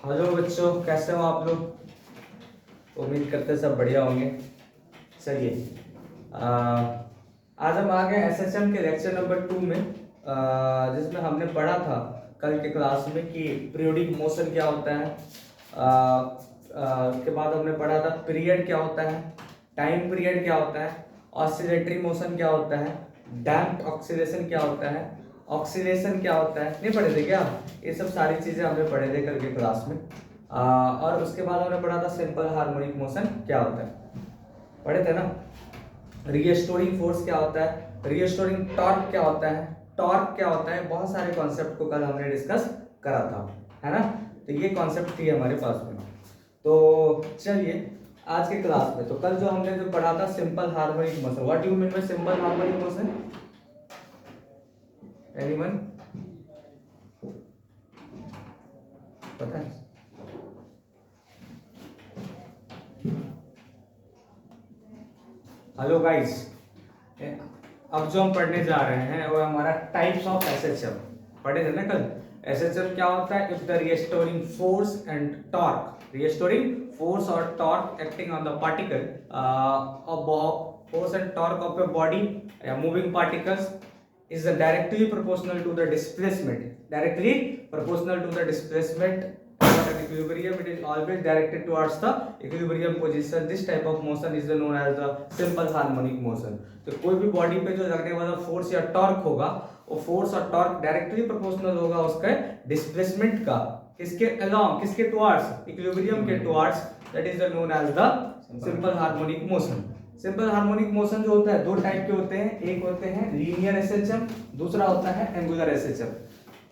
Hello बच्चों, कैसे हो आप लोग? उम्मीद करते सब बढ़िया होंगे। चलिए, आज हम आ गए एसएचएम के लेक्चर नंबर 2 में, जिसमें हमने पढ़ा था कल के क्लास में कि पीरियोडिक मोशन क्या होता है। के बाद हमने पढ़ा था पीरियड क्या होता है, टाइम पीरियड क्या होता है, ऑसिलेटरी मोशन क्या होता है, डैम्प्ड ऑक्सीलेशन क्या होता है, ऑक्सीलेशन क्या होता है। नहीं पढ़े थे क्या? ये सब सारी चीजें हमने पढ़े थे कल के क्लास में। और उसके बाद हमने पढ़ा था सिंपल हार्मोनिक मोशन क्या होता है, पढ़े थे ना। रीस्टोरिंग फोर्स क्या होता है, रीस्टोरिंग टॉर्क क्या होता है, टॉर्क क्या होता है, बहुत सारे कॉन्सेप्ट को कल हमने डिस्कस करा था, है ना। तो ये कॉन्सेप्ट थी हमारे पास में। तो चलिए आज के क्लास में, तो कल जो हमने जो पढ़ा था simple harmonic motion, what do you mean bye simple harmonic motion? Anyone पता है? हेलो गाइस, अब जो हम पढ़ने जा रहे हैं वो हमारा टाइप्स ऑफ एसएचएम। पढ़े थे ना कल। एसएचएम क्या होता है? If the restoring force and torque, restoring force और torque acting on the particle force and torque of a body या moving particles is directly proportional to the displacement, directly proportional to the displacement at equilibrium. It is always directed towards the equilibrium position. This type of motion is known as the simple harmonic motion. तो कोई भी body पे जो लगने वाला force या torque होगा, वो फोर्स और टॉर्क डायरेक्टली प्रोपोर्शनल होगा उसके डिस्प्लेसमेंट का, किसके अलोंग, किसके टुवर्ड्स, इक्विलिब्रियम के towards. That is known as the simple harmonic motion. Simple harmonic motion जो होता है दो टाइप के होते हैं, एक होते हैं लीनियर एसएचएम, दूसरा होता है एंगुलर एसएचएम।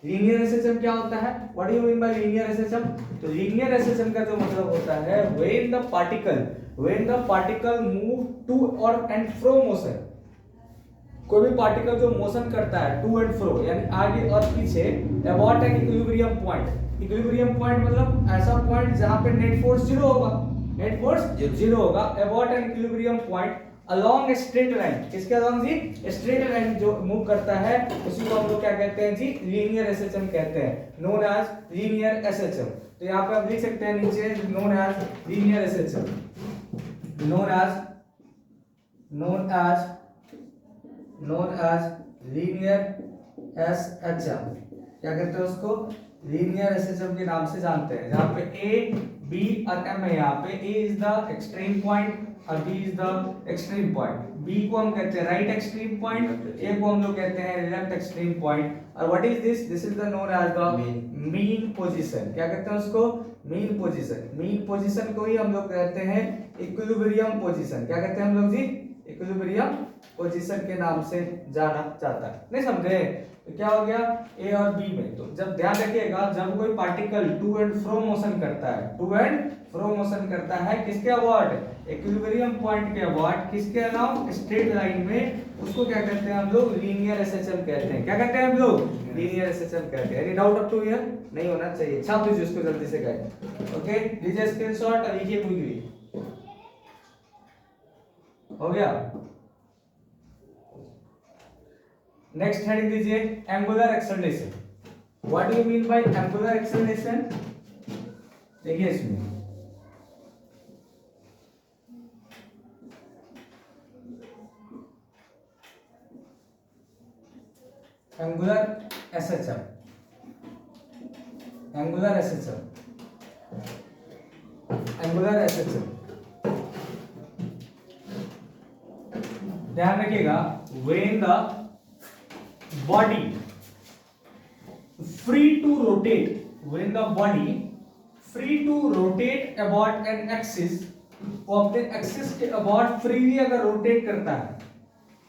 लीनियर एसएचएम क्या होता है? What do you mean by linear SHM? तो लीनियर एसएचएम का जो मतलब होता है when the particle move to और एंड फ्रो मोशन। कोई भी पार्टिकल जो मोशन करता है टू एंड फ्रो यानी आगे और पीछे, about an equilibrium point. Equilibrium point मतलब ऐसा पॉइंट जहां पे नेट फोर्स जीरो होगा, नेट फोर्स जीरो होगा। About an equilibrium point along a straight line, किसके अलोंग जी? स्ट्रेट लाइन जो मूव करता है उसी को हम लोग क्या कहते हैं जी? लीनियर एसएचएम कहते हैं, नोन एज लीनियर एसएचएम। तो यहाँ पे आप लिख सकते हैं नीचे known as linear SHM, known as linear SHM। क्या कहते हैं उसको? लीनियर एसएचएम के नाम से जानते हैं, जहाँ पे ए बी और एम है। यहाँ पे A is the extreme point और B is the extreme point. B को हम कहते हैं राइट एक्सट्रीम पॉइंट, ए को हम लोग कहते हैं लेफ्ट एक्सट्रीम पॉइंट। और what is this? This is the known as the mean position. क्या कहते हैं उसको? Mean position. मीन पोजीशन को ही हम लोग कहते हैं इक्विलिब्रियम पोजीशन। क्या कहते हैं हम लोग जी? इक्विलिब्रियम पोजीशन के नाम से जाना जाता है। नहीं समझे? तो क्या हो गया ए और बी में? तो जब ध्यान रखिएगा, जब कोई particle to and fro motion करता है, टू एंड फ्रो मोशन करता है किसके अबाउट? इक्विलिब्रियम पॉइंट के अबाउट, किसके अलाउंग? स्ट्रेट लाइन में, उसको क्या कहते हैं हम लोग? लीनियर एसएचएम कहते हैं। क्या कहते हैं हम लोग? लीनियर एसएचएम कहते हैं। Any doubt up to here? नहीं होना चाहिए। छाप दीजिए इसको जल्दी से गाइस। ओके, लीजिए स्क्रीनशॉट और लिखिए क्विकली। हो गया? नेक्स्ट हेडिंग दीजिए angular acceleration. What do you mean bye angular acceleration? देखिए इसमें angular SHM, angular SHM, angular SHM. ध्यान रखिएगा, when the body free to rotate, when the body free to rotate about an axis, वो अपने axis के about freely अगर rotate करता है,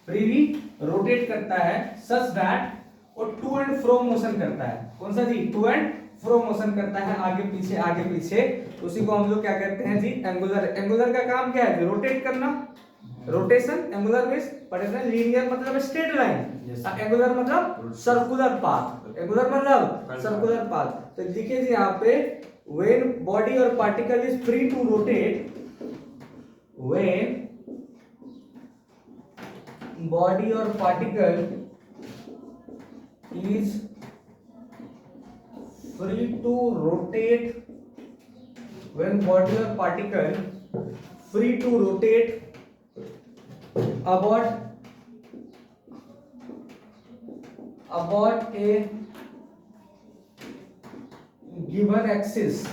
फ्रीली रोटेट करता है सच दैट वो टू एंड फ्रो मोशन करता है। कौन सा जी? टू एंड फ्रो मोशन करता है, आगे पीछे आगे पीछे। उसी को हम लोग क्या कहते हैं जी? एंगुलर। एंगुलर का काम क्या है? रोटेट करना, रोटेशन। एंगुलर में पढ़े थे लीनियर मतलब स्ट्रेट लाइन, एंगुलर मतलब सर्कुलर पाथ। एंगुलर मतलब सर्कुलर पाथ। तो देखिए जी यहाँ पे व्हेन बॉडी और particle is free to rotate, when body और particle is free to rotate when body or particle free to rotate about a given axis,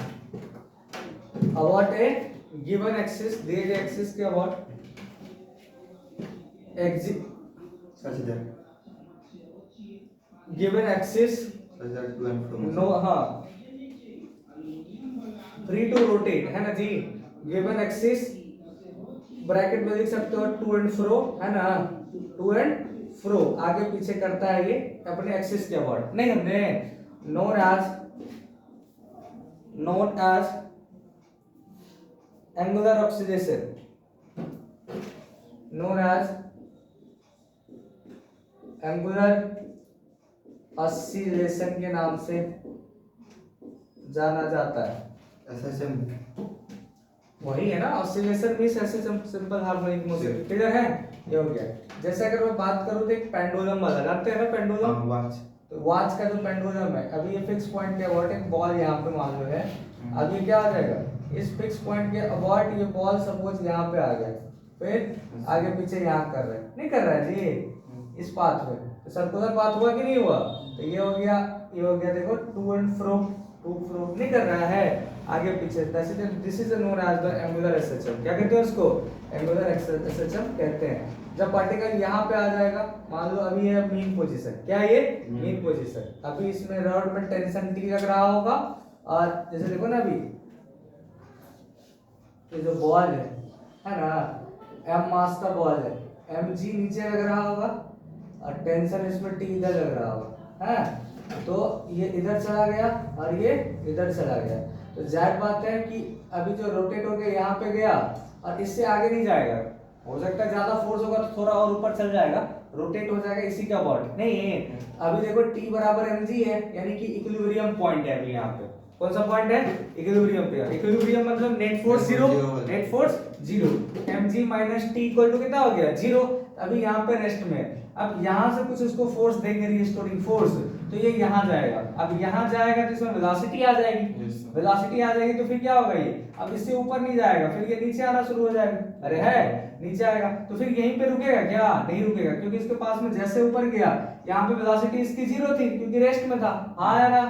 about a given axis, दिए गए axis के about given axis no हाँ free to rotate है ना जी, given axis bracket में लिख सकते हो टू एंड फ्रो है ना, टू एंड फ्रो आगे पीछे करता है ये अपने एक्सिस के अबाउट, नहीं हमने known as angular oscillation, known as angular oscillation के नाम से जाना जाता है। एसएचएम वही है ना, oscillation means SHM, simple harmonic motion, clear है, ये हो गया। जैसे अगर मैं बात करूं तो एक पेंडुलम वाला, जानते हैं ना पेंडुलम, वॉच, तो वॉच का जो पेंडुलम है, अभी ये फिक्स पॉइंट के अबाउट एक बॉल यहाँ पे मान लो है, अब ये क्या हो जाएगा, इस फिक्स पॉइंट के अबाउट ये बॉल सपोज यहाँ पे आ गया, फिर आगे पीछे यहाँ कर रहा है, नहीं कर रहा है जी, इस पाथ में तो सर्कुलर पाथ हुआ कि नहीं हुआ, तो ये हो गया, ये हो गया, देखो to and fro, to fro नहीं कर रहा है आगे पीछे, this is known as the angular SHM. क्या कहते हैं उसको, एंगुलर एसएचएम कहते हैं। जब पार्टिकल यहाँ पे आ जाएगा, मान लो अभी है मीन पोजीशन, क्या है ये मीन पोजीशन, अभी इसमें रॉड में टेंशन टी लग रहा होगा, और जैसे देखो ना अभी ये जो बॉल है ना, एम मास का बॉल है, एम जी नीचे लग रहा होगा और टेंशन इसमें टी इधर लग रहा होगा, है तो ये इधर चला गया और ये इधर चला गया, तो जाहिर बात है कि अभी जो रोटेट होके यहाँ पे गया और इससे आगे नहीं जाएगा, हो सकता है ज्यादा फोर्स होगा तो थोड़ा और ऊपर चल जाएगा, रोटेट हो जाएगा इसी के अबाउट, नहीं अभी देखो T बराबर mg है, यानी कि इक्विलिब्रियम पॉइंट है अभी यहाँ पे, कौन सा पॉइंट है, इक्विलिब्रियम पे, इक्विलिब्रियम मतलब net force zero, net force zero, mg minus T equal to कितना हो गया जीरो, अभी यहाँ पे रेस्ट में, अब यहाँ से कुछ उसको फोर्स देंगे, रिस्टोरिंग फोर्स, तो ये यहाँ जाएगा, अब यहाँ जाएगा तो इसमें वेलोसिटी आ जाएगी, वेलोसिटी आ जाएगी तो फिर क्या होगा, ये अब इससे ऊपर नहीं जाएगा, फिर ये नीचे आना शुरू हो जाएगा, अरे है नीचे आएगा, तो फिर यहीं पे रुकेगा क्या, नहीं रुकेगा, क्योंकि इसके पास में जैसे ऊपर गया यहाँ पे वेलोसिटी इसकी जीरो थी क्योंकि रेस्ट में था, हाँ या ना,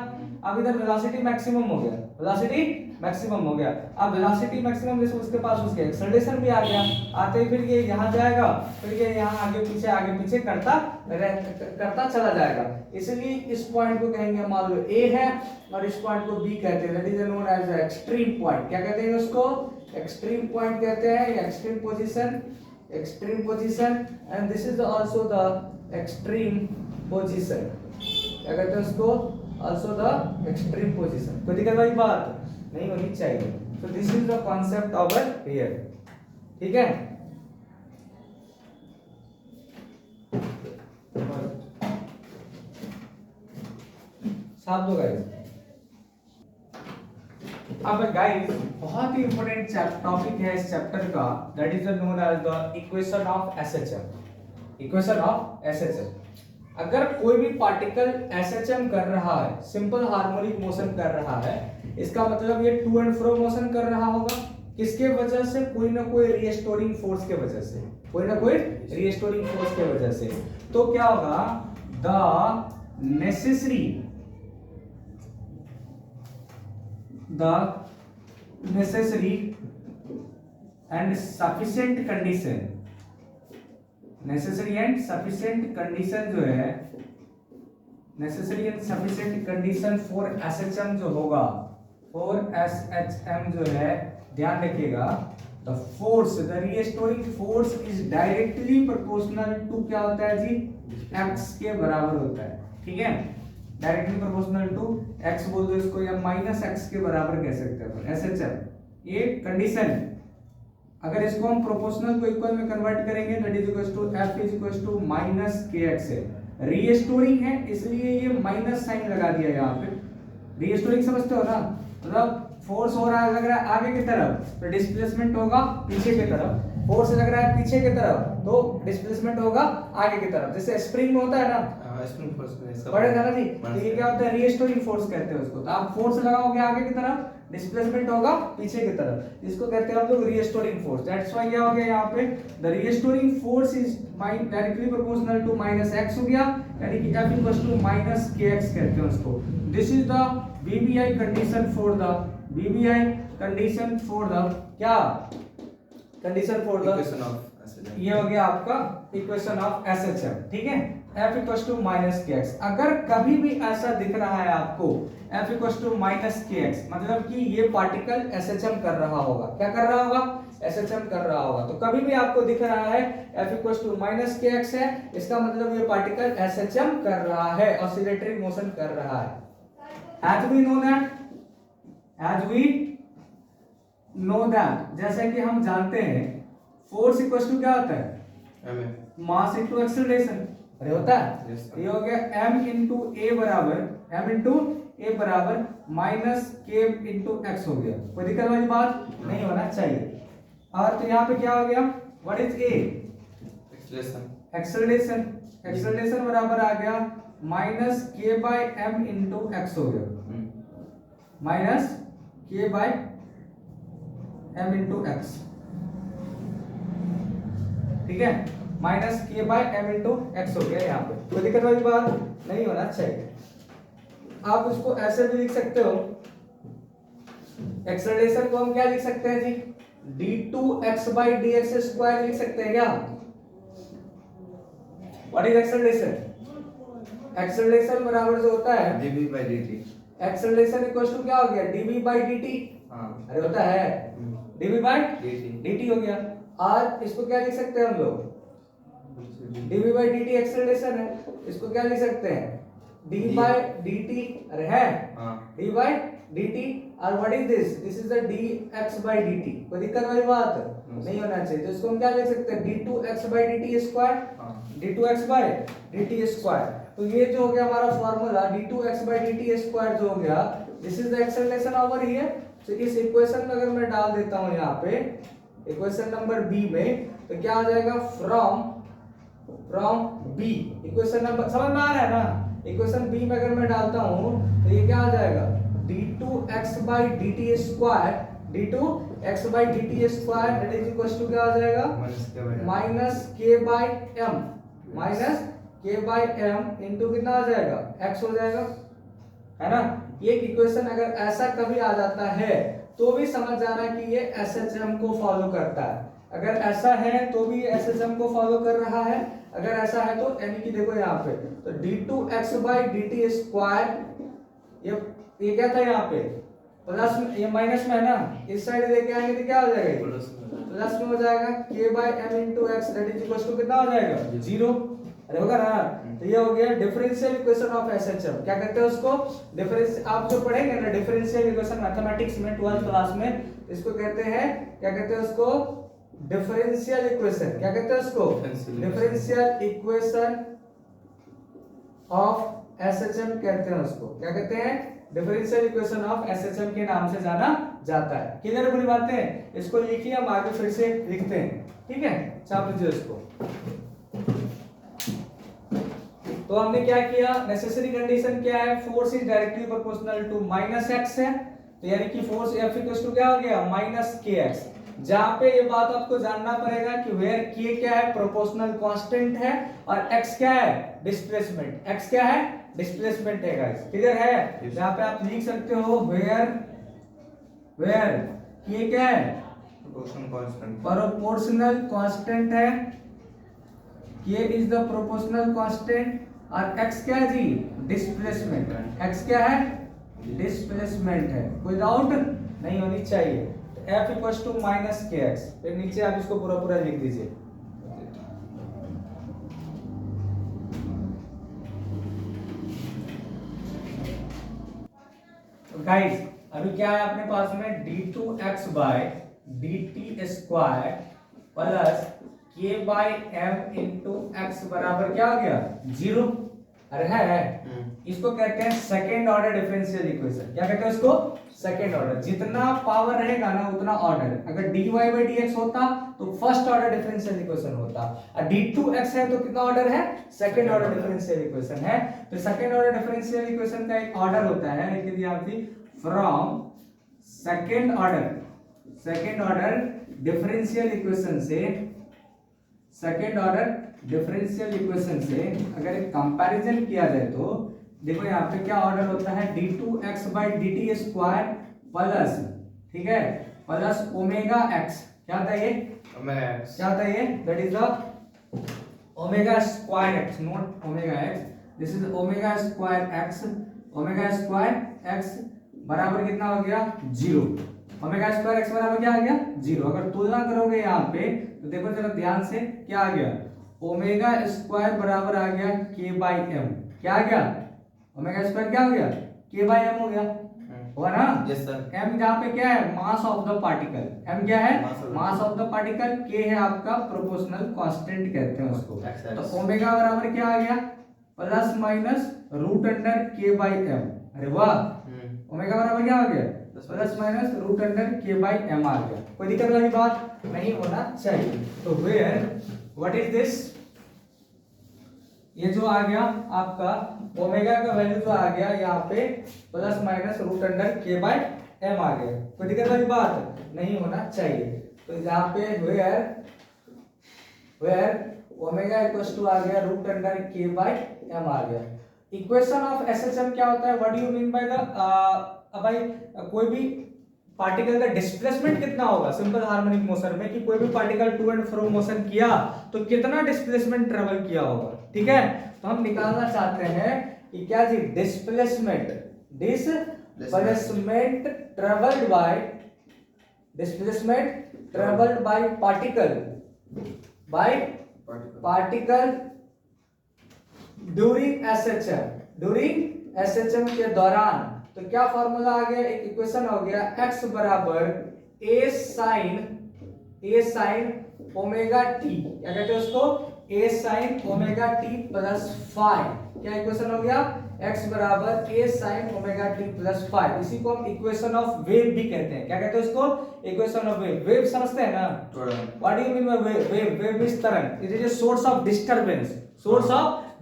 अब इधर वेलोसिटी मैक्सिमम हो गया, वेलोसिटी मैक्सिमम हो गया, अब वेलोसिटी मैक्सिमम जैसे उसके पास उसके एक्सेलरेशन भी आ गया, आते ही फिर ये यहाँ जाएगा, फिर ये यहाँ आगे पीछे करता चला जाएगा, इसलिए इस पॉइंट को कहेंगे मान लो A है और इस पॉइंट को B कहते हैं, that is known as extreme point, क्या कहते हैं उसको, एक्सट्रीम पॉइंट कहते हैं, extreme position and this is also the extreme position, क्या कहते हैं उसको, आल्सो द एक्सट्रीम पोजीशन। कोई दिक्कत वाली बात नहीं होनी चाहिए, so this is the concept over here, ठीक है। साथ दो गाइस, अब गाइस बहुत ही इंपॉर्टेंट टॉपिक है इस चैप्टर का, that is known as the equation of SHM, equation of SHM. अगर कोई भी पार्टिकल एसएचएम कर रहा है, सिंपल हार्मोनिक मोशन कर रहा है, इसका मतलब ये टू एंड फ्रो मोशन कर रहा होगा, किसके वजह से, कोई ना कोई रीस्टोरिंग फोर्स के वजह से, कोई ना कोई रीस्टोरिंग फोर्स के वजह से, तो क्या होगा, the necessary and sufficient condition, necessary and sufficient condition जो है, necessary and sufficient condition for SHM जो होगा, फॉर एसएचएम जो है, ध्यान रखिएगा, the force, the restoring force is directly proportional to क्या होता है जी, x के बराबर होता है, ठीक है, डायरेक्टली प्रोपोर्शनल टू x बोल दो इसको, या माइनस x के बराबर कह सकते हैं एसएचएम, ये कंडीशन। अगर इसको हम प्रोपोर्शनल को इक्वल में कन्वर्ट करेंगे, that is equal to f is equal to minus kx है, रीस्टोरिंग है इसलिए ये माइनस साइन लगा दिया यहाँ पे, रीस्टोरिंग समझते हो ना, मतलब फोर्स हो रहा है, लग रहा है आगे की तरफ, तो डिस्प्लेसमेंट होगा पीछे की तरफ, फोर्स लग रहा है पीछे की तरफ तो डिस्प्लेसमेंट होगा आगे की तरफ, जैसे स्प्रिंग में होता है ना, माइनस फोर्स में इसका पड़ेगा ना जी। तो ये क्या होता है, रीस्टोरिंग फोर्स कहते हैं उसको। तो आप फोर्स लगाओगे आगे की तरफ, डिस्प्लेसमेंट होगा पीछे की तरफ, इसको कहते हैं हम लोग रीस्टोरिंग फोर्स। दैट्स व्हाई क्या हो गया यहाँ पे, the restoring force is directly proportional to minus x हो गया, यानी कि F equals to minus kx कहते हैं उसको। This is the BBI condition for the, BBI condition for the क्या, condition for the equation of SHM. ये हो गया आपका इक्वेशन ऑफ एसएचएम, ठीक है। F equals to minus kx, अगर कभी भी ऐसा दिख रहा है आपको F equals to minus kx, मतलब कि ये पार्टिकल एसएचएम कर रहा होगा, क्या कर रहा होगा, एसएचएम कर रहा होगा। तो कभी भी आपको दिख रहा है F equals to minus kx है, इसका मतलब ये पार्टिकल एसएचएम कर रहा है, ऑसिलेटरी मोशन कर रहा है। As we know that, as we know that, जैसे कि हम जानते हैं फोर्स इक्वल्स टू क्या होता है, मास इनटू एक्सेलरेशन, अरे होता है। ये हो गया m इंटू ए बराबर, m इंटू ए बराबर माइनस के इंटू एक्स हो गया। कोई दिक्कत वाली बात नहीं होना चाहिए। और तो यहाँ पे क्या हो गया, what is a, acceleration, acceleration, acceleration बराबर आ गया माइनस के बाय एम इंटू एक्स हो गया, माइनस के बाय एम इंटू एक्स, ठीक है, माइनस के बाय एम इंटू एक्स हो गया यहाँ पे। कोई दिक्कत वाली बात नहीं होना चाहिए। आप इसको ऐसे भी लिख सकते हो, एक्सेलरेशन को हम क्या लिख सकते हैं जी, d2x by dx स्क्वायर लिख सकते हैं क्या। व्हाट इज एक्सेलरेशन, एक्सेलरेशन बराबर जो होता है dv by dt, acceleration equal to क्या हो गया, dv by dt, हां अरे होता है dv by dt हो गया। और इसको क्या लिख सकते हैं हम लोग, dv by dt एक्सेलरेशन है, इसको क्या लिख सकते हैं, d by dt, अरे है हां d by dt। और what is this, this is the dx by dt। कोई दिक्कत वाली बात नहीं होना चाहिए। तो इसको हम क्या लिख सकते हैं, d2x by dt square, d2x by dt square. तो ये जो हो गया हमारा formula d2x by dt square जो हो गया, this is the acceleration over here. तो इस इक्वेशन में अगर मैं डाल देता हूं यहाँ पे इक्वेशन नंबर बी में, तो क्या आ जाएगा, फ्रॉम बी, इक्वेशन नंबर समझ में आ रहा है ना, इक्वेशन बी में अगर मैं डालता हूं तो ये क्या आ जाएगा, d2x by dt square, d2x by dt square that is equal to क्या आ जाएगा, minus k by m, minus k by m into कितना आ जाएगा, x हो जाएगा, है ना। ये इक्वेशन अगर ऐसा कभी आ जाता है तो भी समझ जाना कि ये एसएचएम को फॉलो करता है। अगर ऐसा है तो भी ये एसएचएम को फॉलो कर रहा है, अगर ऐसा है तो यानी कि देखो यहाँ पे तो d2x by dt स्क्वायर, ये क्या था यहाँ पे प्लस में, ये माइनस में है ना, इस साइड लेके आएंगे तो क्या हो जाएगा, प्लस में हो जाएगा k by m into x that is equal to कितना हो जाएगा, 0, अरे होगा ना। तो ये हो गया डिफरेंशियल इक्वेशन ऑफ एसएचएम। क्या कहते हैं उसको, डिफरेंस, आप जो पढ़ेंगे ना डिफरेंशियल इक्वेशन मैथमेटिक्स में 12th क्लास में, इसको कहते हैं, क्या कहते हैं उसको, डिफरेंशियल इक्वेशन। क्या कहते हैं उसको, डिफरेंशियल इक्वेशन ऑफ एसएचएम कहते हैं उसको, क्या कहते हैं, डिफरेंशियल इक्वेशन ऑफ एसएचएम के नाम से जाना जाता है। क्लियर पूरी बातें, इसको लिखिए, हम आगे फिर से लिखते हैं, ठीक है, छाप लीजिए इसको। तो हमने क्या किया, नेसेसरी कंडीशन क्या है, force is directly proportional to minus X है, तो यानी कि फोर्स F इक्वल टू क्या हो गया, माइनस kx। जहां पे ये बात आपको जानना पड़ेगा कि वेयर k क्या है, प्रोपोर्शनल कांस्टेंट है, और x क्या है, डिस्प्लेसमेंट, x क्या है, डिस्प्लेसमेंट है गाइस, क्लियर है। जहां पे आप लिख सकते हो वेयर k क्या है, प्रोपोर्शनल कांस्टेंट है, k is the proportional constant, और x क्या है जी, डिस्प्लेसमेंट, x क्या है, डिस्प्लेसमेंट है, कोई डाउट नहीं होनी चाहिए। तो F equals to minus kx, फिर नीचे आप इसको पूरा पूरा लिख दीजिए। तो गाइस अभी क्या है अपने पास में, d2x by dt square plus k by m into x बराबर क्या हो गया, 0, अरे है इसको कहते हैं सेकेंड ऑर्डर डिफरेंशियल इक्वेशन। क्या कहते हैं उसको? Second order. जितना पावर रहेगा ना उतना ऑर्डर। अगर dy by dx होता तो फर्स्ट ऑर्डर डिफरेंशियल इक्वेशन होता, और d2x है तो कितना ऑर्डर है? सेकेंड ऑर्डर डिफरेंशियल इक्वेशन है। तो सेकेंड ऑर्डर डिफरेंशियल इक्वेशन का एक ऑर्डर होता है, लिख दिया आपकी, from second order differential equation से, सेकेंड ऑर्डर डिफरेंशियल इक्वेशन से अगर एक कंपैरिजन किया जाए तो देखो यहाँ पे क्या ऑर्डर होता है, d2x by dt square plus, ठीक है, प्लस ओमेगा x। क्या था ये? क्या था ये? That is the omega square x, not omega x। This is omega square x। Omega square x बराबर कितना हो गया? 0। ओमेगा स्क्वायर x बराबर क्या आ गया? 0। अगर तुलना करोगे यहाँ पे तो देखो जरा ध्यान से, क्या आ गया? ओमेगा स्क्वायर बराबर आ गया k by m। क्या आ गया? ओमेगा स्क्वायर क्या हो गया? k by m हो गया, हुआ ना? Yes sir. m जहाँ पे क्या है? Mass of the particle. m क्या है? Mass of the mass of the particle. k है आपका प्रोपोर्शनल कांस्टेंट कहते हैं उसको। Excellent. तो ओमेगा बराबर क्या आ गया? Plus minus root under k by m। अरे वाह, ओमेगा बराबर क्या हो गया? Plus minus root under k by m आ गया। कोई दिक्कत वाली बात नहीं होना चाहिए। तो वेयर व्हाट इज दिस? ये जो आ गया आपका ओमेगा का वैल्यू जो आ गया यहाँ पे plus minus root under k by m आ गया। कोई दिक्कत वाली बात नहीं होना चाहिए। तो यहाँ पे वेयर ओमेगा इक्वल्स टू आ गया root under k by m आ गया। इक्वेशन ऑफ SHM क्या होता है? What do you mean by the भाई कोई भी पार्टिकल का डिस्प्लेसमेंट कितना होगा सिंपल हार्मोनिक मोशन में, कि कोई भी particle to and fro motion किया तो कितना डिस्प्लेसमेंट ट्रेवल किया होगा, ठीक है? तो हम निकालना चाहते हैं कि क्या जी, displacement travelled by particle during SHM के दौरान। तो क्या फॉर्मूला आ गया? एक इक्वेशन हो गया, x बराबर a sin ओमेगा टी। क्या कहते हैं उसको? a sin omega t plus five. क्या इक्वेशन हो गया? x बराबर a sin omega t plus five. इसी को हम इक्वेशन ऑफ वेव भी कहते हैं। क्या कहते हैं उसको? Equation of wave. वेव समझते हैं ना? What do you mean by wave? Wave means तरंग। It is a source of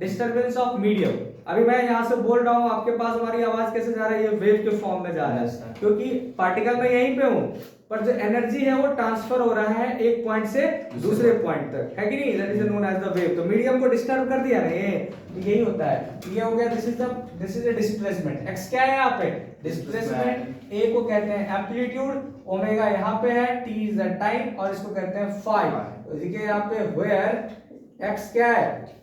disturbance of medium. अभी मैं यहाँ से बोल रहा हूँ, आपके पास हमारी आवाज कैसे जा रही है? वेव के फॉर्म में जा रहा है, क्योंकि पार्टिकल में यहीं पे हूँ, पर जो एनर्जी है वो ट्रांसफर हो रहा है एक पॉइंट से दूसरे पॉइंट तक, है कि नहीं? That is known as the wave. तो मीडियम को डिस्टर्ब कर दिया ना, ये यही होता है। ये हो गया, this is the displacement. x क्या है यहाँ पे? डिस्प्लेसमेंट। a को कहते हैं एम्पलीट्यूड, ओमेगा यहाँ पे है, t इज द टाइम, और इसको कहते हैं फाइव। तो देखिए यहाँ पे वेयर x क्या है?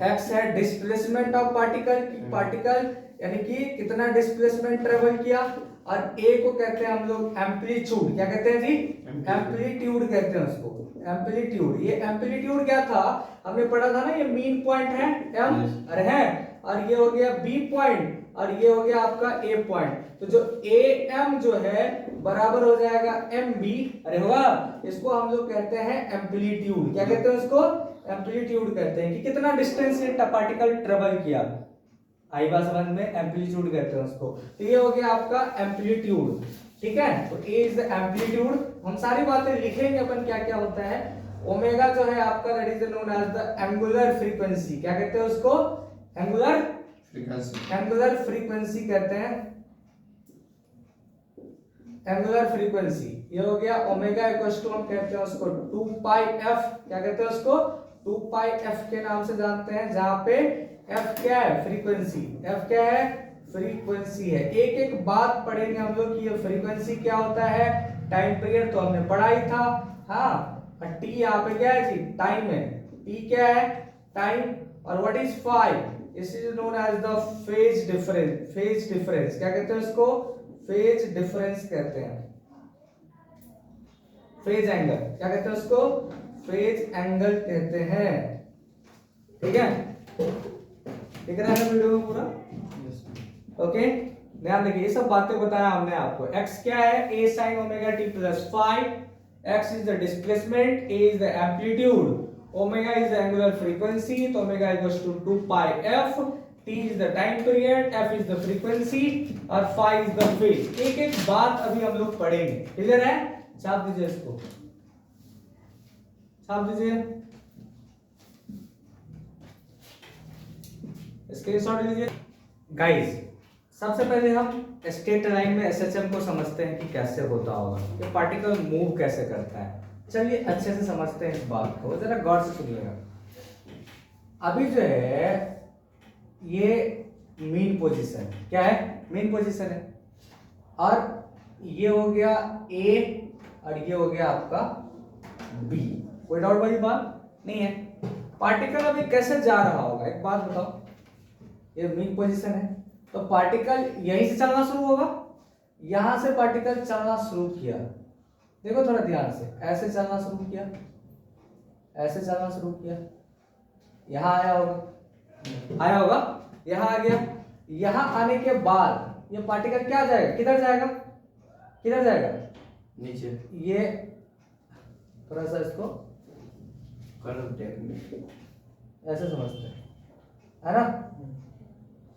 x है डिस्प्लेसमेंट ऑफ पार्टिकल यानी कि कितना डिस्प्लेसमेंट ट्रेवल किया, और a को कहते हैं हम लोग एम्पलीट्यूड। क्या कहते हैं जी? एम्पलीट्यूड कहते हैं उसको, एम्पलीट्यूड। ये एम्पलीट्यूड क्या था? हमने पढ़ा था ना, ये मीन पॉइंट है m, अरे है, और ये हो गया b पॉइंट, और ये हो गया आपका a पॉइंट। तो जो am जो है बराबर हो जाएगा mb, अरे वाह, इसको हम लोग कहते हैं एम्पलीट्यूड। क्या कहते हैं उसको? एम्पलीट्यूड कहते हैं कि कितना डिस्टेंस से पार्टिकल ट्रेवल किया। आई बात समझ में? एम्पलीट्यूड कहते हैं उसको। तो ये हो गया आपका एम्पलीट्यूड, ठीक है? तो ए इज द एम्पलीट्यूड। हम सारी बातें लिखेंगे अपन क्या क्या होता है। ओमेगा जो है आपका, that is known as the angular frequency. क्या कहते हैं उसको? एंगुलर फ्रीक्वेंसी कहते हैं, एंगुलर फ्रीक्वेंसी। ये हो गया ओमेगा इक्वल्स टू, हम कहते हैं उसको 2 पाई f। क्या कहते हैं उसको? 2 पाई f के नाम से जानते हैं, जहां पे f क्या है? फ्रीक्वेंसी। f क्या है? फ्रीक्वेंसी है। एक एक बात पढ़ेंगे हम लोग कि ये फ्रीक्वेंसी क्या होता है। टाइम पीरियड तो हमने पढ़ा ही था, हाँ। और t यहाँ पे क्या है जी? टाइम है। t क्या है? टाइम। और what is phi? This is known as the phase difference. क्या कहते हैं इसको? फेज डिफरेंस कहते हैं। फेज एंगल क्या कहते हैं उसको? फेज एंगल कहते हैं, ठीक है? दिख रहा है वीडियो में पूरा? ओके, ध्यान देखिए, ये सब बातें बताया हमने आपको। x क्या है? a sin omega t plus 5। x is the displacement, a is the amplitude, omega is the angular frequency, तो omega equals to 2 pi f, t is the time period, f is the frequency और phi is the phase. एक एक बात अभी हम लोग पढ़ेंगे, clear है? छाप दीजिए इसको, छाप दीजिए, स्क्रीनशॉट लीजिए। गाइस सबसे पहले हम स्ट्रेट लाइन में एसएचएम को समझते हैं कि कैसे होता होगा, ये पार्टिकल मूव कैसे करता है। चलिए अच्छे से समझते हैं इस बात को, जरा गौर से सुनिएगा। अभी जो है ये मीन पोजीशन, क्या है? मीन पोजीशन है, और ये हो गया ए और ये हो गया आपका बी। कोई डाउट वाली बात नहीं है? पार्टिकल अभी कैसे जा रहा होगा, एक बात बताओ। ये मीन पोजीशन है, तो पार्टिकल यहीं से चलना शुरू होगा, यहां से पार्टिकल चलना शुरू किया, देखो थोड़ा ध्यान से, ऐसे चलना शुरू किया, ऐसे चलना शुरू किया, यहां आया होगा, आया होगा, यहां आ गया। यहां आने के बाद ये पार्टिकल क्या जाएगा, किधर जाएगा, किधर जाएगा? नीचे। ये थोड़ा सा इसको ऐसे समझते हैं, है ना?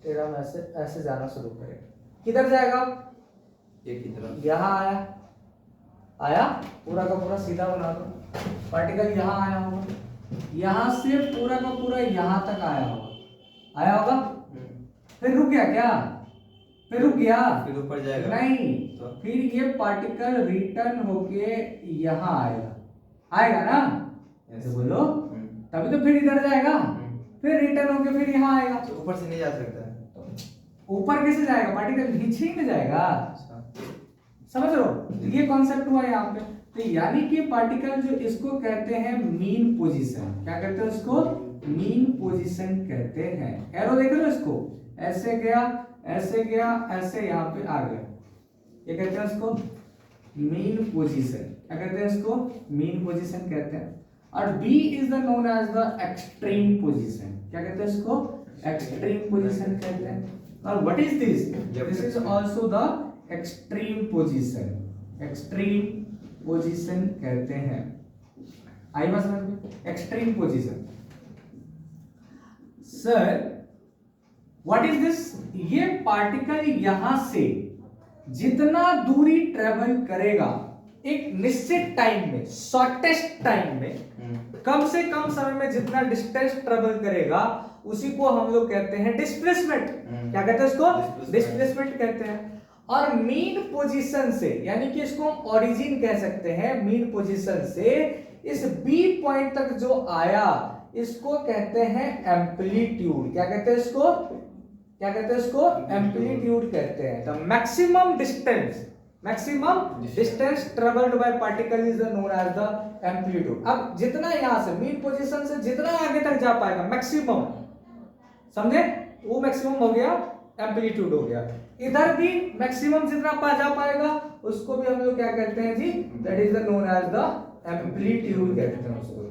तेरा में ऐसे ऐसे जाना शुरू करेगा, किधर जाएगा? एक ही तरफ। यहां आया, आया, पूरा का पूरा सीधा बना दो, पार्टिकल यहां आया होगा, यहां से पूरा का पूरा यहां तक आया होगा, आया होगा, फिर रुक गया क्या? फिर रुक गया, फिर ऊपर जाएगा नहीं, तो फिर ये पार्टिकल रिटर्न होके यहां आएगा, आएगा ना? ऐसे बोलो, तभी तो फिर इधर जाएगा, फिर रिटर्न होके फिर यहाँ आएगा। तो ऊपर से नहीं जा सकता है, ऊपर कैसे जाएगा? पार्टिकल नीचे ही में जाएगा, समझ रहे हो? ये कॉन्सेप्ट हुआ यहाँ पे। तो यानी कि पार्टिकल जो इसको कहते हैं मीन पोजीशन, क्या कहते हैं इसको? मीन पोजीशन कहते हैं। एरो देख रहे हो इसको, ऐसे गया, ऐसे गया, ऐसे यहाँ पे आ गया, ये कहते हैं इसको मीन पोजीशन। क्या कहते हैं इसको? मीन पोजीशन कहते हैं। और B is the known as the extreme position. क्या कहते हैं इसको? एक्सट्रीम पोजीशन कहते हैं। और what is this? This is also the extreme position. Extreme position कहते हैं। आई बात समझ में? Extreme position. Sir what is this? ये पार्टिकल यहां से जितना दूरी ट्रेवल करेगा एक निश्चित टाइम में, शॉर्टेस्ट टाइम में, कम से कम समय में जितना डिस्टेंस ट्रेवल करेगा उसी को हम लोग कहते हैं डिस्प्लेसमेंट। क्या कहते हैं इसको? डिस्प्लेसमेंट कहते हैं। और मीन पोजीशन से, यानी कि इसको हम ओरिजिन कह सकते हैं, मीन पोजीशन से इस बी पॉइंट तक जो आया इसको कहते हैं एम्पलीट्यूड। क्या कहते हैं इसको? क्या कहते हैं इसको? एम्पलीट्यूड कहते हैं। The maximum distance, maximum distance travelled by particle is known as the amplitude. अब जितना यहां से मीन पोजीशन से जितना आगे तक जा पाएगा मैक्सिमम, समझे? वो मैक्सिमम हो गया, एम्पलीट्यूड हो गया। इधर भी मैक्सिमम जितना जा पाएगा उसको भी हम लोग क्या कहते हैं जी? That is the known as the amplitude कहते हैं उसको।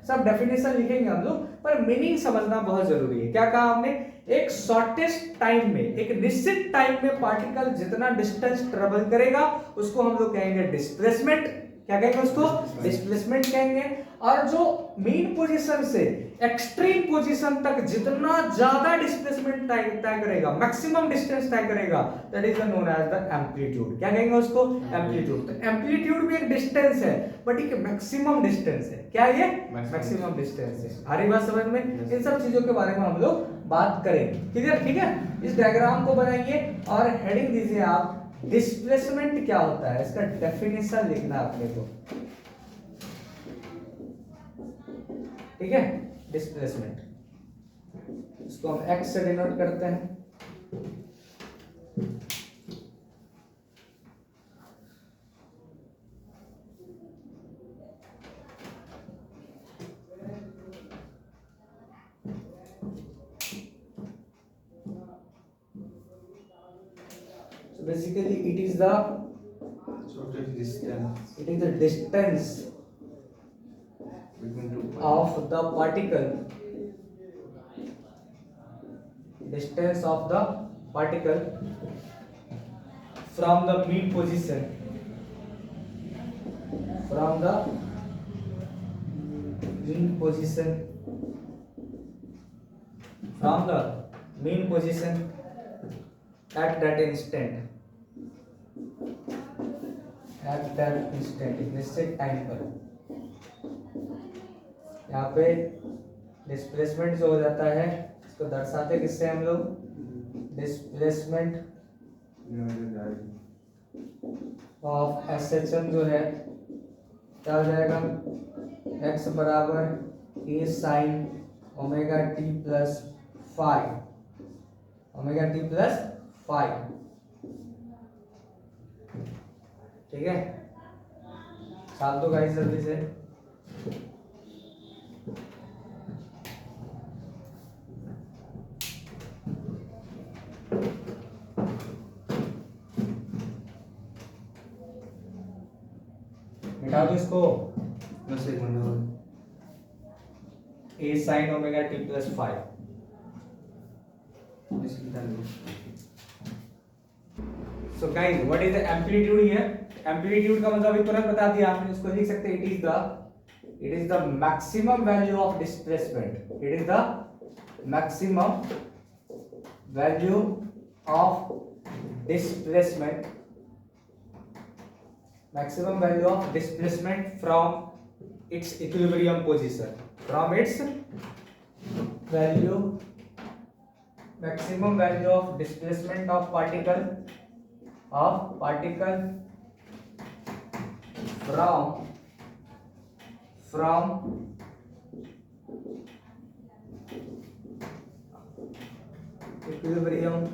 सब डेफिनेशन लिखेंगे हम लोग, पर मीनिंग समझना बहुत जरूरी है। क्या कहा हमने? एक शॉर्टेस्ट टाइम में, एक निश्चित टाइम में पार्टिकल जितना डिस्टेंस ट्रेवल करेगा उसको हम लोग कहेंगे डिस्प्लेसमेंट। क्या कहेंगे उसको? डिस्प्लेसमेंट कहेंगे। और जो मीन पोजीशन से एक्सट्रीम पोजीशन तक जितना ज्यादा डिस्प्लेसमेंट तय करेगा, मैक्सिमम डिस्टेंस तय करेगा, that is known as the amplitude. क्या कहेंगे उसको? एम्पलीट्यूड। तो एम्पलीट्यूड भी एक डिस्टेंस है, बट एक मैक्सिमम डिस्टेंस है। क्या ये? मैक्सिमम डिस्टेंस है। आ रही बात समझ में? इन सब चीजों के बारे में हम लोग बात करेंगे। क्लियर? ठीक है, इस डायग्राम को बनाइए और हेडिंग दीजिए आप डिस्प्लेसमेंट क्या होता है, इसका डेफिनेशन लिखना अपने को। ठीक है, डिस्प्लेसमेंट, इसको हम एक्स से डिनोट करते हैं। So basically it is the distance of the particle, distance of the particle from the mean position, from the mean position from the mean position at that instant, एक निश्चित time पर यहाँ पे displacement जो हो जाता है इसको दर्शाते किससे हम लोग, डिस्प्लेसमेंट ऑफ एसएचएम जो है क्या हो जाएगा, x बराबर a sine omega t plus five, omega t plus five. ठीक है, साल तो गाइस जल्दी से। मिटा दो इसको, बस एक मिनट और। A sine omega t plus five. इसकी तारीफ। So guys what is the amplitude here, amplitude का मतलब अभी तुरंत बता दिया आपने, इसको लिख सकते हैं it is the maximum value of displacement, it is the maximum value of displacement, maximum value of displacement from its equilibrium position, from its value, maximum value of displacement of particle from equilibrium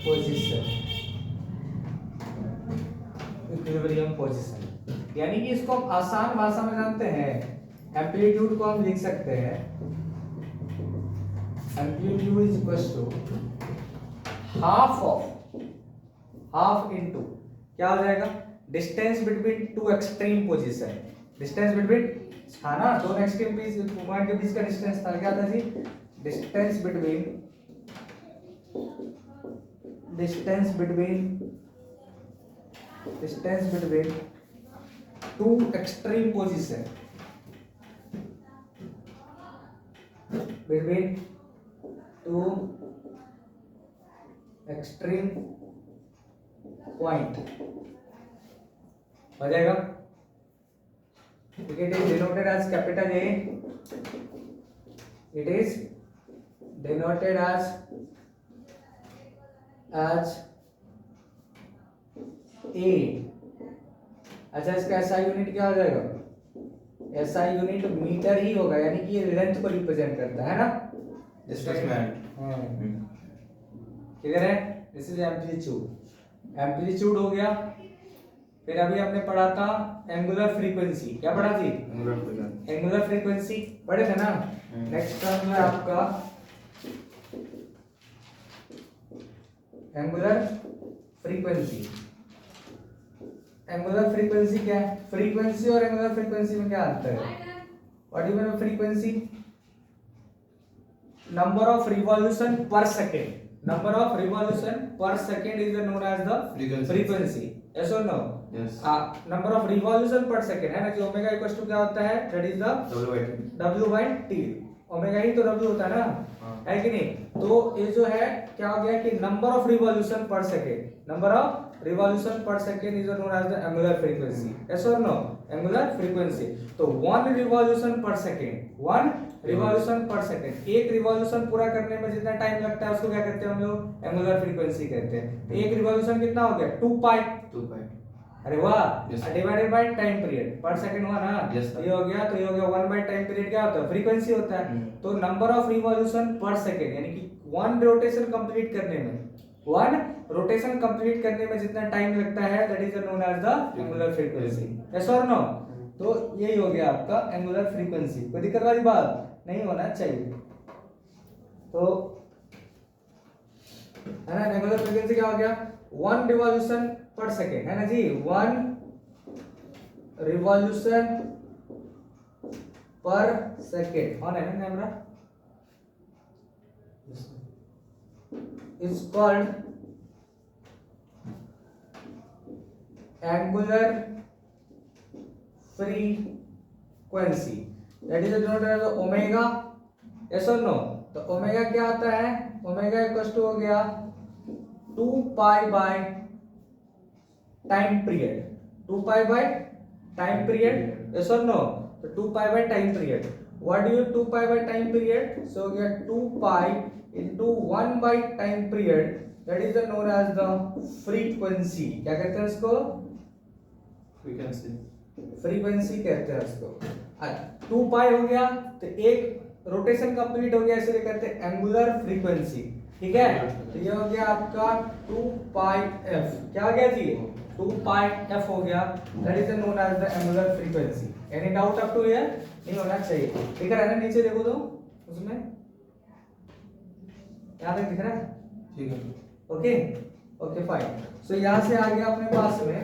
position, equilibrium position. यानी कि इसको हम आसान भाषा में जानते हैं, amplitude को हम लिख सकते हैं, amplitude is equals to half into क्या हो जाएगा, distance between two extreme position, distance between था ना, दोनों एक्सट्रीम पॉइंट के बीच का डिस्टेंस था, क्या था जी, distance between two extreme position, between two extreme point हो जाएगा। It is denoted as capital A, it is denoted as A. अच्छा, इसका एसआई यूनिट क्या हो जाएगा, एसआई यूनिट मीटर ही होगा, यानी कि ये लेंथ को रिप्रेजेंट करता है ना, डिस्प्लेसमेंट। क्लियर है, दिस इज एम्पलीट्यूड, एम्पलीट्यूड हो गया। फिर अभी हमने पढ़ा था एंगुलर फ्रीक्वेंसी, क्या पढ़ा थी, एंगुलर फ्रीक्वेंसी पढ़े थे ना। नेक्स्ट टर्म है आपका एंगुलर फ्रीक्वेंसी। एंगुलर फ्रीक्वेंसी क्या है, फ्रीक्वेंसी और एंगुलर फ्रीक्वेंसी में क्या अंतर है, what you mean frequency, number of revolution per second, number of revolution per second is known as the frequency, yes और no, number of revolution per second है ना, जो ओमेगा इक्वल्स टू क्या होता है, that is the W/T, omega ही तो W होता है ना, है कि नहीं। तो ये जो है क्या हो गया कि number of revolution per second, number of revolution per second is known as the angular frequency, yes और नो, एंगुलर फ्रीक्वेंसी। तो one revolution per second, one revolution per second, एक रिवॉल्यूशन पूरा करने में जितना टाइम लगता है उसको क्या कहते हैं हम लोग, एंगुलर फ्रीक्वेंसी कहते हैं। तो एक रिवॉल्यूशन कितना हो गया, 2 पाई, अरे वाह, डिवाइडेड बाय टाइम पीरियड पर सेकंड हुआ ना, ये हो गया, तो ये हो गया 1 बाय टाइम पीरियड, क्या होता है, फ्रीक्वेंसी होता है। तो नंबर ऑफ रिवॉल्यूशन पर सेकंड, यानी कि वन रोटेशन कंप्लीट करने में जितना टाइम लगता है, that is known as the angular frequency, yes और नो। तो यही हो गया आपका एंगुलर फ्रीक्वेंसी, कोई दिक्कत वाली बात नहीं होना चाहिए। तो है ना, एंगुलर फ्रीक्वेंसी क्या हो गया, 1 रिवॉल्यूशन पर सेकेंड, है ना जी, 1 रिवॉल्यूशन पर सेकेंड, ऑन है ना camera, is called angular frequency that is known as omega, yes और नो। तो ओमेगा क्या आता है, ओमेगा इक्वल टू हो गया 2 pi by time period, 2 pi by time period, yes और नो। तो 2 pi by time period, what do you 2 pi by time period, so हो गया 2 pi into 1 by time period, that is known as the frequency. क्या कहते हैं इसको, frequency, frequency कहते हैं इसको। 2 पाई हो गया तो एक रोटेशन कंप्लीट हो गया, इसे कहते हैं एंगुलर फ्रीक्वेंसी, ठीक है। तो ये हो गया आपका 2 पाई एफ, क्या हो गया जी, 2 पाई एफ हो गया, that is known as the angular frequency. Any doubt up to here, नहीं होना चाहिए, दिख रहा है ना नीचे देखो तो उसमें, यहाँ तक दिख रहा है, ठीक है। Okay okay fine. सो यहाँ से आ गया अपने पास में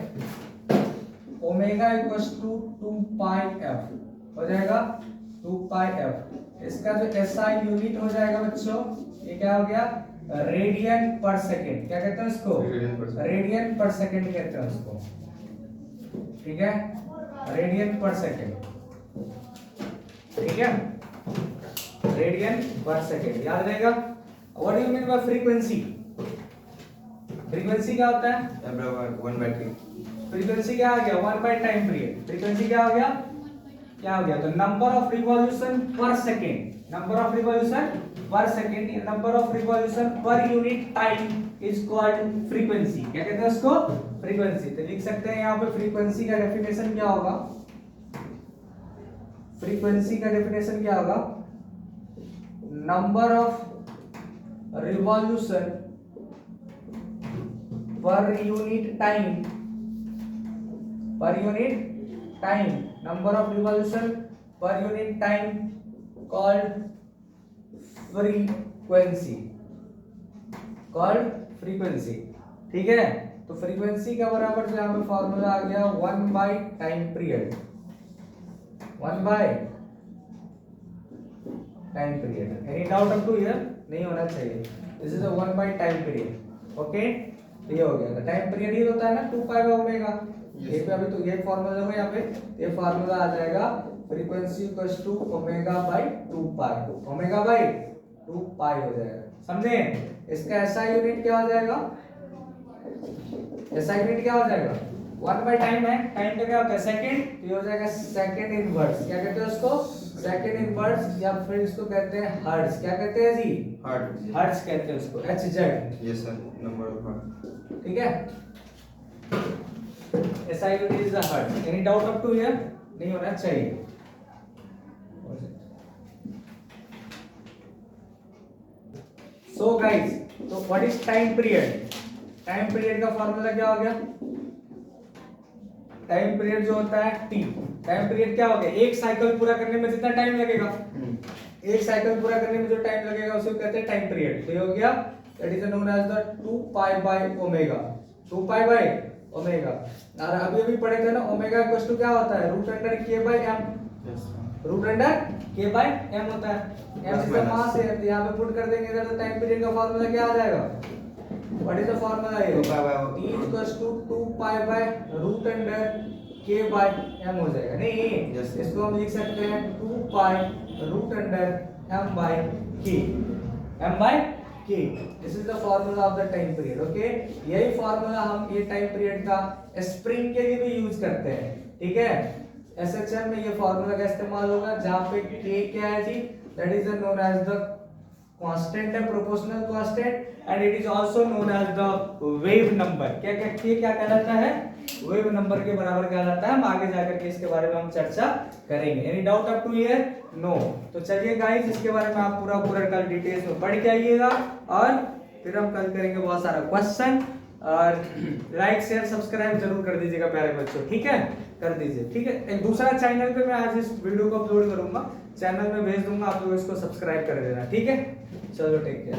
omega equals to 2 pi F हो जाएगा, 2 पाई एफ। इसका जो एसआई यूनिट हो जाएगा बच्चों, ये क्या हो गया, रेडियन पर सेकंड। क्या कहते हैं इसको, रेडियन पर सेकंड कहते हैं उसको, ठीक है, रेडियन पर सेकंड, ठीक है, रेडियन पर सेकंड याद रहेगा। What do you mean bye frequency, frequency क्या होता है, 1/3, फ्रीक्वेंसी क्या आ गया, 1 बाय टाइम पीरियड। फ्रीक्वेंसी क्या हो गया, क्या हो गया, तो number of revolution per second, number of revolution per second, number of revolution per unit time is called frequency. क्या कहते हैं उसको, फ्रीक्वेंसी। तो लिख सकते हैं यहाँ पे फ्रीक्वेंसी का डेफिनेशन क्या होगा, फ्रीक्वेंसी का डेफिनेशन क्या होगा, number of revolution per unit time, per unit time, number of revolution per unit time called frequency, called frequency, ठीक है। तो फ्रीक्वेंसी का बराबर जो यहाँ पे फॉर्मूला आ गया 1 by time period, 1 by time period. Any doubt up to here, नहीं होना चाहिए, this is 1 by time period, okay. तो ये हो गया, तो टाइम पीरियड ही होता है ना 2 पाई बाय ओमेगा, ये पे अभी तो ये फार्मूला देखो यहाँ पे, ये फार्मूला आ जाएगा frequency equals to omega by 2 pi, omega by 2 pi हो जाएगा, समझे। इसका एसआई यूनिट क्या हो जाएगा, एसआई यूनिट क्या हो जाएगा, 1 बाय टाइम है, टाइम का क्या होता है सेकंड, तो ये हो जाएगा सेकंड इनवर्स। क्या कहते हैं उसको, सेकंड इनवर्स, या फिर इसको कहते हैं हर्ट्ज। क्या कहते हैं जी, हर्ट्ज कहते हैं उसको, HZ, yes sir, number of hertz, ठीक है। SI unit is the hertz. Any doubt up to here? नहीं होना चाहिए। So guys, तो what is time period? Time period का फॉर्मूला क्या हो गया? टाइम पीरियड जो होता है T, टाइम पीरियड क्या हो गया, एक साइकिल पूरा करने में जितना टाइम लगेगा, एक साइकिल पूरा करने में जो टाइम लगेगा उसे कहते हैं टाइम पीरियड। तो ये हो गया, that is known as the 2 pi by omega, 2 pi by omega. और अभी अभी पढ़े थे ना, ओमेगा इक्वल टू क्या होता है, root under K by M, root under K by M होता है, एम इज द मास है। तो यहां पे पुट कर देंगे इधर, तो टाइम पीरियड का फार्मूला क्या आ जाएगा, व्हाट इज द फार्मूला, ये 2 pi by T equal to 2 pi by root under K by M हो जाएगा। नहीं yes, इसको हम लिख सकते हैं 2 pi root under m by k, m by k, this is the formula of the time period, okay. यही फार्मूला हम ये टाइम पीरियड का स्प्रिंग के लिए भी यूज करते हैं, ठीक है। एसएचएम में ये फार्मूला का इस्तेमाल होगा, जहां पे k क्या है जी, that is known as the constant है, proportional constant, and it is also known as the wave number. क्या क्या k क्या कहलाता है, वेव नंबर के बराबर कहलाता है। हम आगे जाकर के इसके बारे में हम चर्चा करेंगे। Any doubt up to here, no. तो चलिए गाइस, इसके बारे में आप पूरा कल डिटेल्स में पढ़ के आइएगा, और फिर हम कल करेंगे बहुत सारा क्वेश्चन। और लाइक शेयर सब्सक्राइब जरूर कर दीजिएगा प्यारे बच्चों, ठीक है, कर दीजिए, ठीक है। एक दूसरा चैनल पे मैं आज इस वीडियो को अपलोड करूंगा, चैनल में भेज दूंगा, आप लोग इसको सब्सक्राइब कर देना, ठीक है। चलो टेक केयर।